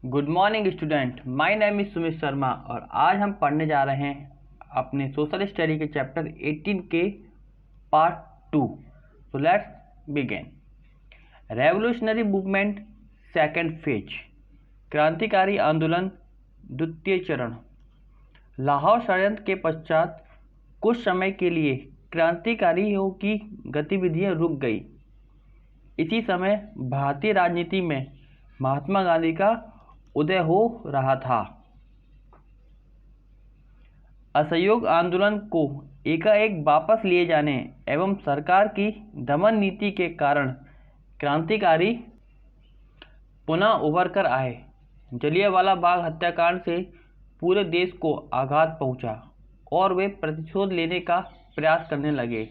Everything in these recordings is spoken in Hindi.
Good morning student, my name is Sumit Sharma और आज हम पढ़ने जा रहे हैं अपने सोशल स्टडी के चैप्टर 18 के part 2। So let's begin. Revolutionary movement second phase, क्रांतिकारी आंदोलन द्वितीय चरण। लाहौर षड्यंत्र के पश्चात कुछ समय के लिए क्रांतिकारियों की गतिविधियां रुक गई। इसी समय भारतीय राजनीति में महात्मा गांधी का उदय हो रहा था। असहयोग आंदोलन को एकाएक वापस लिए जाने एवं सरकार की दमन नीति के कारण क्रांतिकारी पुनः उभर कर आए। जलियांवाला बाग हत्याकांड से पूरे देश को आघात पहुंचा और वे प्रतिशोध लेने का प्रयास करने लगे।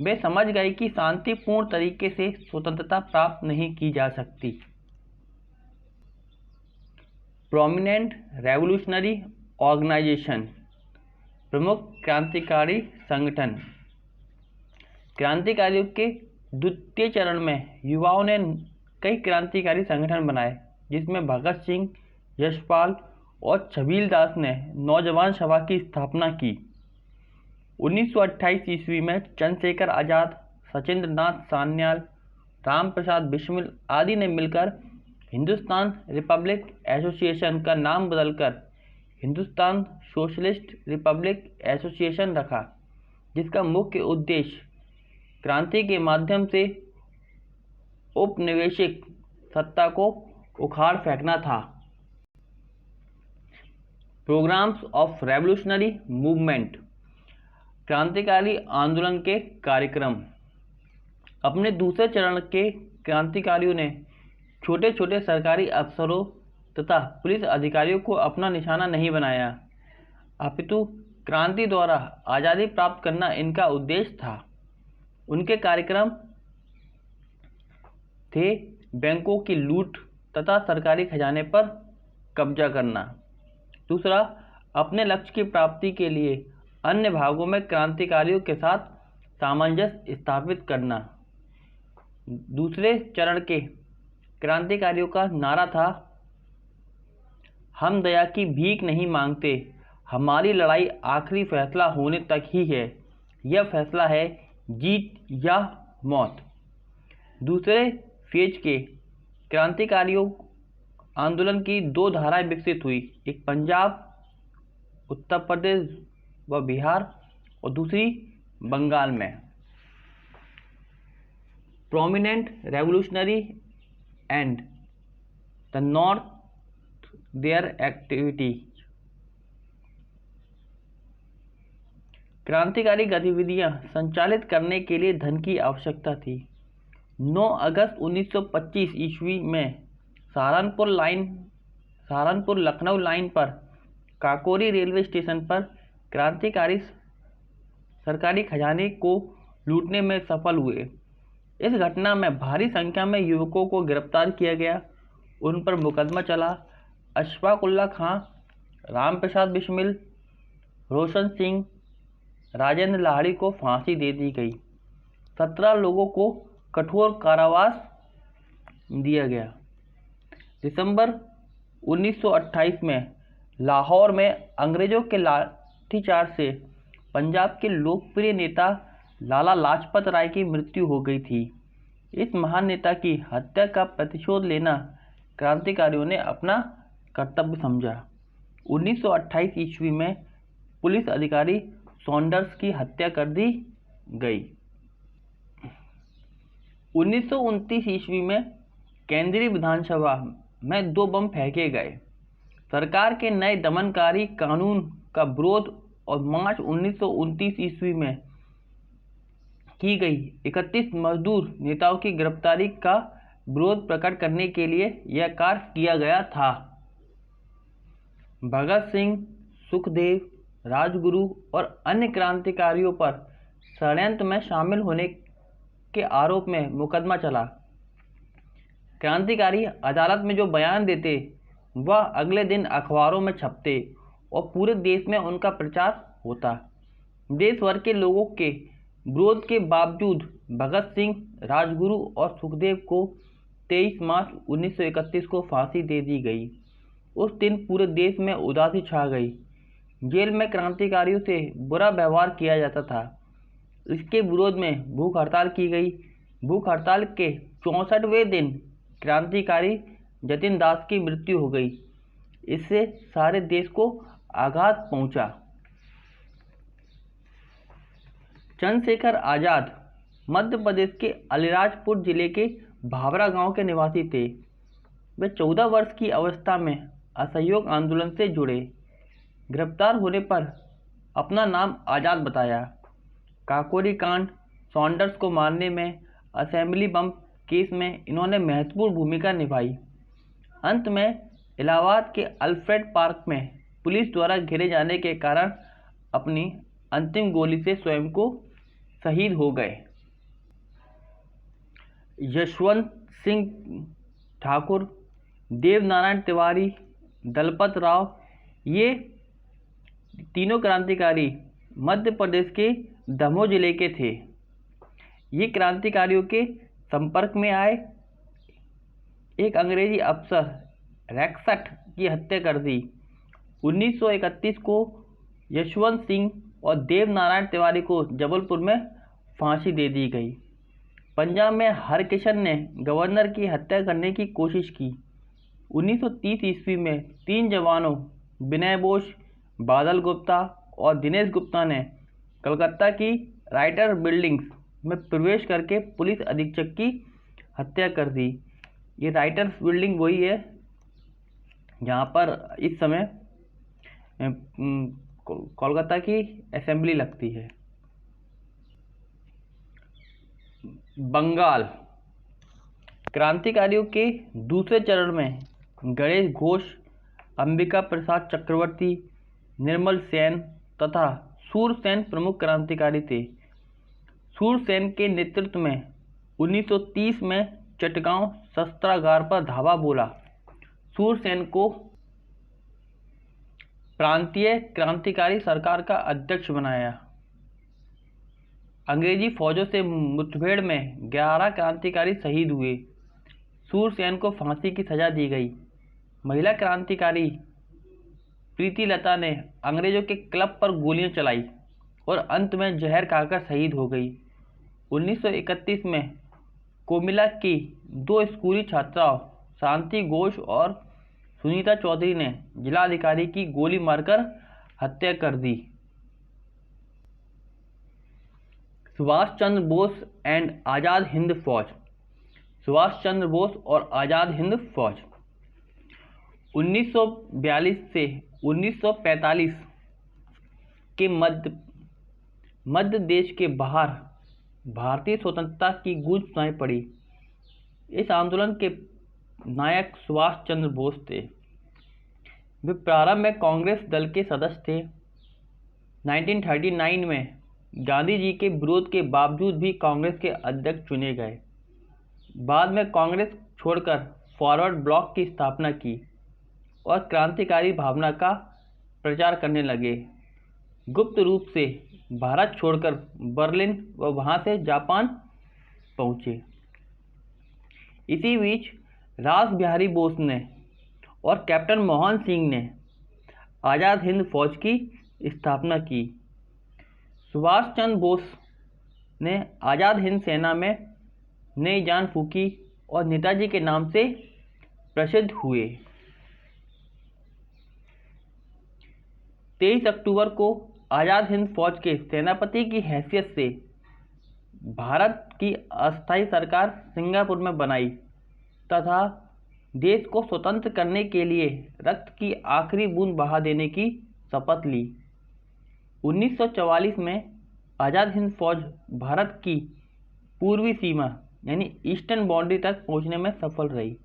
वे समझ गए कि शांतिपूर्ण तरीके से स्वतंत्रता प्राप्त नहीं की जा सकती। प्रोमिनेंट रेवोल्यूशनरी ऑर्गेनाइजेशन, प्रमुख क्रांतिकारी संगठन। क्रांतिकारियों के द्वितीय चरण में युवाओं ने कई क्रांतिकारी संगठन बनाए, जिसमें भगत सिंह, यशपाल और छबीलदास ने नौजवान सभा की स्थापना की। 1928 ईस्वी में चंद्रशेखर आज़ाद, सचिंद्र नाथ सान्याल, रामप्रसाद बिस्मिल आदि ने मिलकर हिंदुस्तान रिपब्लिक एसोसिएशन का नाम बदलकर हिंदुस्तान सोशलिस्ट रिपब्लिक एसोसिएशन रखा, जिसका मुख्य उद्देश्य क्रांति के माध्यम से औपनिवेशिक सत्ता को उखाड़ फेंकना था। प्रोग्राम्स ऑफ रेवोल्यूशनरी मूवमेंट, क्रांतिकारी आंदोलन के कार्यक्रम। अपने दूसरे चरण के क्रांतिकारियों ने छोटे छोटे सरकारी अफसरों तथा पुलिस अधिकारियों को अपना निशाना नहीं बनाया, अपितु क्रांति द्वारा आज़ादी प्राप्त करना इनका उद्देश्य था। उनके कार्यक्रम थे बैंकों की लूट तथा सरकारी खजाने पर कब्जा करना। दूसरा, अपने लक्ष्य की प्राप्ति के लिए अन्य भागों में क्रांतिकारियों के साथ सामंजस्य स्थापित करना। दूसरे चरण के क्रांतिकारियों का नारा था, हम दया की भीख नहीं मांगते, हमारी लड़ाई आखिरी फैसला होने तक ही है, यह फैसला है जीत या मौत। दूसरे फेज के क्रांतिकारियों आंदोलन की दो धाराएं विकसित हुई, एक पंजाब, उत्तर प्रदेश व बिहार और दूसरी बंगाल में। Prominent revolutionary and the north there activity. क्रांतिकारी गतिविधियां संचालित करने के लिए धन की आवश्यकता थी। 9 अगस्त 1925 ईस्वी में सहारनपुर लखनऊ लाइन पर काकोरी रेलवे स्टेशन पर क्रांतिकारी सरकारी खजाने को लूटने में सफल हुए। इस घटना में भारी संख्या में युवकों को गिरफ्तार किया गया, उन पर मुकदमा चला। अशफाक उल्लाह खां, रामप्रसाद बिस्मिल, रोशन सिंह, राजेंद्र लाहिड़ी को फांसी दे दी गई। 17 लोगों को कठोर कारावास दिया गया। दिसंबर 1928 में लाहौर में अंग्रेजों के लाठीचार्ज से पंजाब के लोकप्रिय नेता लाला लाजपत राय की मृत्यु हो गई थी। इस महान नेता की हत्या का प्रतिशोध लेना क्रांतिकारियों ने अपना कर्तव्य समझा। 1928 ईस्वी में पुलिस अधिकारी सॉन्डर्स की हत्या कर दी गई। 1929 ईस्वी में केंद्रीय विधानसभा में 2 बम फेंके गए। सरकार के नए दमनकारी कानून का विरोध और मार्च 1929 ईस्वी में की गई 31 मजदूर नेताओं की गिरफ्तारी का विरोध प्रकट करने के लिए यह कार्य किया गया था। भगत सिंह, सुखदेव, राजगुरु और अन्य क्रांतिकारियों पर षड्यंत्र में शामिल होने के आरोप में मुकदमा चला। क्रांतिकारी अदालत में जो बयान देते वह अगले दिन अखबारों में छपते और पूरे देश में उनका प्रचार होता। देश भर के लोगों के विरोध के बावजूद भगत सिंह, राजगुरु और सुखदेव को 23 मार्च 1931 को फांसी दे दी गई। उस दिन पूरे देश में उदासी छा गई। जेल में क्रांतिकारियों से बुरा व्यवहार किया जाता था। इसके विरोध में भूख हड़ताल की गई। भूख हड़ताल के 64वें दिन क्रांतिकारी जतिन दास की मृत्यु हो गई। इससे सारे देश को आघात पहुंचा। चंद्रशेखर आजाद मध्य प्रदेश के अलीराजपुर जिले के भावरा गांव के निवासी थे। वे 14 वर्ष की अवस्था में असहयोग आंदोलन से जुड़े। गिरफ्तार होने पर अपना नाम आजाद बताया। काकोरी कांड, सॉन्डर्स को मारने में, असेंबली बम केस में इन्होंने महत्वपूर्ण भूमिका निभाई। अंत में इलाहाबाद के अल्फ्रेड पार्क में पुलिस द्वारा घेरे जाने के कारण अपनी अंतिम गोली से स्वयं को शहीद हो गए। यशवंत सिंह ठाकुर, देवनारायण तिवारी, दलपत राव, ये तीनों क्रांतिकारी मध्य प्रदेश के दमोह जिले के थे। ये क्रांतिकारियों के संपर्क में आए। एक अंग्रेजी अफसर रैक्सट की हत्या कर दी। 1931 को यशवंत सिंह और देवनारायण तिवारी को जबलपुर में फांसी दे दी गई। पंजाब में हरकिशन ने गवर्नर की हत्या करने की कोशिश की। 1930 ईस्वी में 3 जवानों विनय बोस, बादल गुप्ता और दिनेश गुप्ता ने कलकत्ता की राइटर बिल्डिंग्स में प्रवेश करके पुलिस अधीक्षक की हत्या कर दी। ये राइटर्स बिल्डिंग वही है जहाँ पर इस समय कोलकाता की असेंबली लगती है। बंगाल क्रांतिकारियों के दूसरे चरण में गणेश घोष, अंबिका प्रसाद चक्रवर्ती, निर्मल सेन तथा सूरसेन प्रमुख क्रांतिकारी थे। सूरसेन के नेतृत्व में 1930 में चटगांव शस्त्रागार पर धावा बोला। सूरसेन को प्रांतीय क्रांतिकारी सरकार का अध्यक्ष बनाया। अंग्रेजी फौजों से मुठभेड़ में 11 क्रांतिकारी शहीद हुए। सूरसेन को फांसी की सजा दी गई। महिला क्रांतिकारी प्रीतिलता ने अंग्रेजों के क्लब पर गोलियां चलाई और अंत में जहर खाकर शहीद हो गई। 1931 में कोमिला की 2 स्कूली छात्राओं शांति घोष और सुनीता चौधरी ने जिलाधिकारी की गोली मारकर हत्या कर दी। सुभाष चंद्र बोस एंड आज़ाद हिंद फौज। सुभाष चंद्र बोस और आज़ाद हिंद फौज 1942 से 1945 के मध्य देश के बाहर भारतीय स्वतंत्रता की गूंज सुनाई पड़ी। इस आंदोलन के नायक सुभाष चंद्र बोस थे। वे प्रारंभ में कांग्रेस दल के सदस्य थे। 1939 में गांधी जी के विरोध के बावजूद भी कांग्रेस के अध्यक्ष चुने गए। बाद में कांग्रेस छोड़कर फॉरवर्ड ब्लॉक की स्थापना की और क्रांतिकारी भावना का प्रचार करने लगे। गुप्त रूप से भारत छोड़कर बर्लिन व वहां से जापान पहुंचे। इसी बीच रास बिहारी बोस ने और कैप्टन मोहन सिंह ने आज़ाद हिंद फौज की स्थापना की। सुभाष चंद्र बोस ने आज़ाद हिंद सेना में नई जान फूंकी और नेताजी के नाम से प्रसिद्ध हुए। 23 अक्टूबर को आज़ाद हिंद फौज के सेनापति की हैसियत से भारत की अस्थायी सरकार सिंगापुर में बनाई तथा देश को स्वतंत्र करने के लिए रक्त की आखिरी बूंद बहा देने की शपथ ली। 1944 में आज़ाद हिंद फौज भारत की पूर्वी सीमा यानी ईस्टर्न बाउंड्री तक पहुंचने में सफल रही।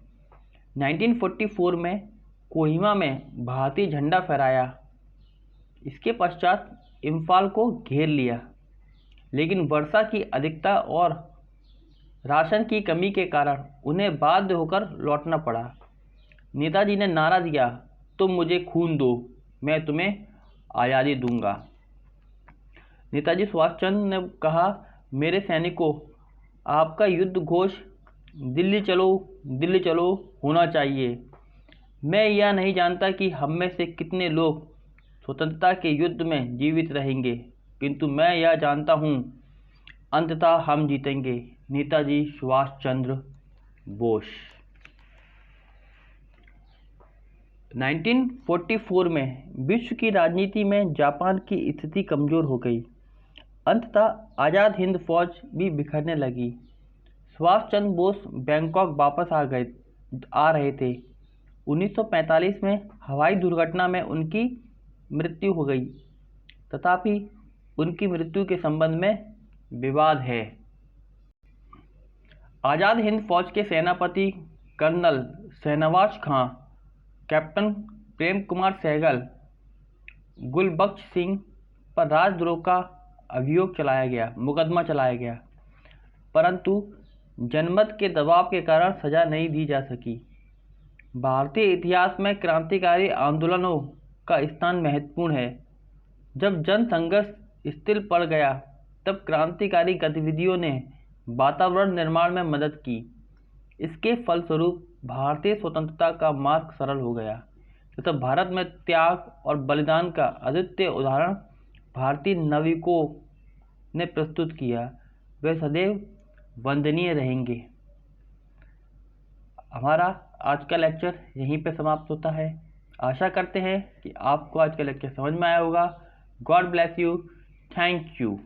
1944 में कोहिमा में भारतीय झंडा फहराया। इसके पश्चात इम्फाल को घेर लिया, लेकिन वर्षा की अधिकता और राशन की कमी के कारण उन्हें बाध्य होकर लौटना पड़ा। नेताजी ने नारा दिया, तुम मुझे खून दो, मैं तुम्हें आज़ादी दूंगा। नेताजी सुभाष चंद्र ने कहा, मेरे सैनिकों, आपका युद्ध घोष दिल्ली चलो होना चाहिए। मैं यह नहीं जानता कि हम में से कितने लोग स्वतंत्रता के युद्ध में जीवित रहेंगे, किंतु मैं यह जानता हूँ अंततः हम जीतेंगे। नेताजी सुभाष चंद्र बोस। 1944 में विश्व की राजनीति में जापान की स्थिति कमजोर हो गई। अंततः आज़ाद हिंद फौज भी बिखरने लगी। सुभाष चंद्र बोस बैंकॉक वापस आ रहे थे। 1945 में हवाई दुर्घटना में उनकी मृत्यु हो गई। तथापि उनकी मृत्यु के संबंध में विवाद है। आज़ाद हिंद फौज के सेनापति कर्नल शहनवाज खां, कैप्टन प्रेम कुमार सहगल, गुलबख्श सिंह पर राजद्रोह का मुकदमा चलाया गया, परंतु जनमत के दबाव के कारण सजा नहीं दी जा सकी। भारतीय इतिहास में क्रांतिकारी आंदोलनों का स्थान महत्वपूर्ण है। जब जन संघर्ष स्थिर पड़ गया, तब क्रांतिकारी गतिविधियों ने वातावरण निर्माण में मदद की। इसके फलस्वरूप भारतीय स्वतंत्रता का मार्ग सरल हो गया तथा भारत में त्याग और बलिदान का अद्वितीय उदाहरण भारतीय नाविकों ने प्रस्तुत किया। वे सदैव वंदनीय रहेंगे। हमारा आज का लेक्चर यहीं पे समाप्त होता है। आशा करते हैं कि आपको आज का लेक्चर समझ में आया होगा। God bless you. Thank you.